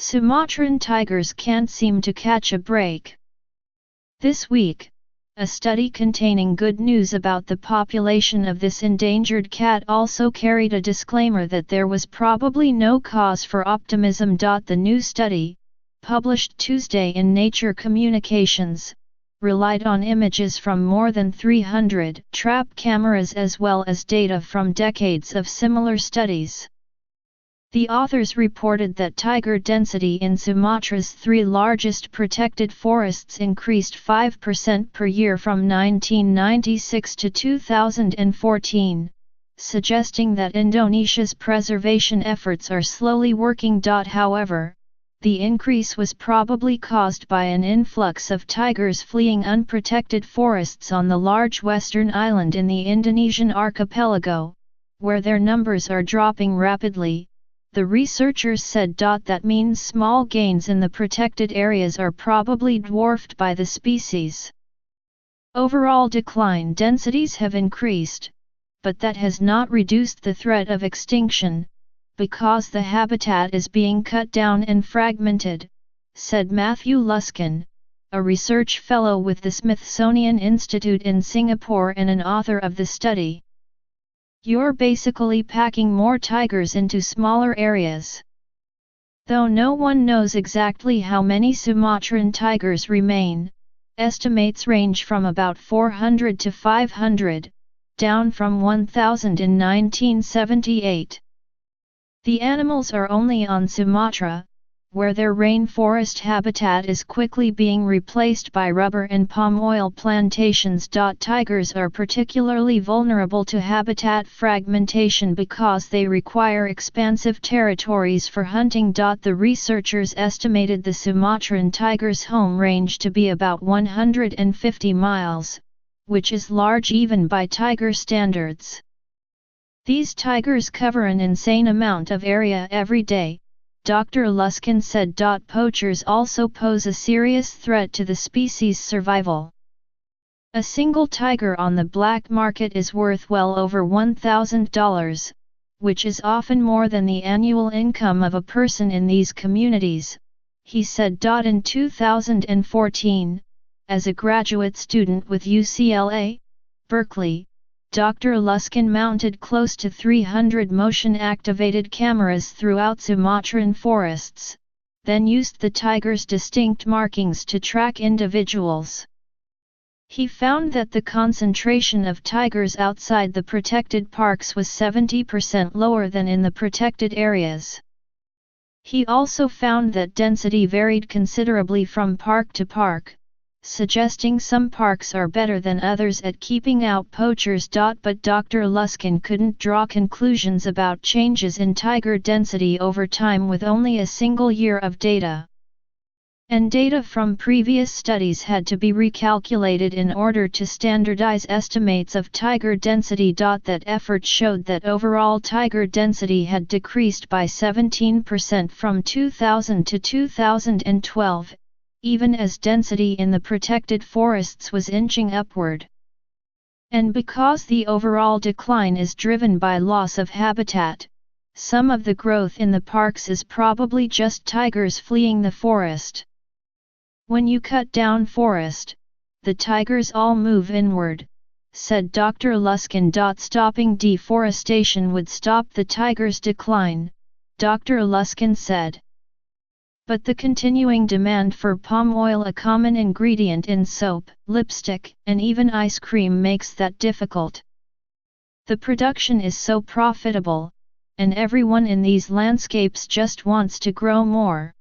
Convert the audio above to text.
Sumatran tigers can't seem to catch a break. This week, a study containing good news about the population of this endangered cat also carried a disclaimer that there was probably no cause for optimism. The new study, published Tuesday in Nature Communications, relied on images from more than 300 trap cameras as well as data from decades of similar studies. The authors reported that tiger density in Sumatra's three largest protected forests increased 5% per year from 1996 to 2014, suggesting that Indonesia's preservation efforts are slowly working. However, the increase was probably caused by an influx of tigers fleeing unprotected forests on the large western island in the Indonesian archipelago, where their numbers are dropping rapidly. The researchers said. That means small gains in the protected areas are probably dwarfed by the species' overall decline. Densities have increased, but that has not reduced the threat of extinction, because the habitat is being cut down and fragmented, said Matthew Luskin, a research fellow with the Smithsonian Institute in Singapore and an author of the study. You're basically packing more tigers into smaller areas. Though no one knows exactly how many Sumatran tigers remain, estimates range from about 400 to 500, down from 1,000 in 1978. The animals are only on Sumatra, where their rainforest habitat is quickly being replaced by rubber and palm oil plantations. Tigers are particularly vulnerable to habitat fragmentation because they require expansive territories for hunting. The researchers estimated the Sumatran tiger's home range to be about 150 miles, which is large even by tiger standards. These tigers cover an insane amount of area every day, Dr. Luskin said. Poachers also pose a serious threat to the species' survival. A single tiger on the black market is worth well over $1,000, which is often more than the annual income of a person in these communities, he said. In 2014, as a graduate student with UCLA, Berkeley, Dr. Luskin mounted close to 300 motion-activated cameras throughout Sumatran forests, then used the tiger's distinct markings to track individuals. He found that the concentration of tigers outside the protected parks was 70% lower than in the protected areas. He also found that density varied considerably from park to park, suggesting some parks are better than others at keeping out poachers. But Dr. Luskin couldn't draw conclusions about changes in tiger density over time with only a single year of data. And data from previous studies had to be recalculated in order to standardize estimates of tiger density. That effort showed that overall tiger density had decreased by 17% from 2000 to 2012. Even as density in the protected forests was inching upward. And because the overall decline is driven by loss of habitat, some of the growth in the parks is probably just tigers fleeing the forest. When you cut down forest, the tigers all move inward, said Dr. Luskin. Stopping deforestation would stop the tigers' decline, Dr. Luskin said. But the continuing demand for palm oil, a common ingredient in soap, lipstick, and even ice cream, makes that difficult. The production is so profitable, and everyone in these landscapes just wants to grow more.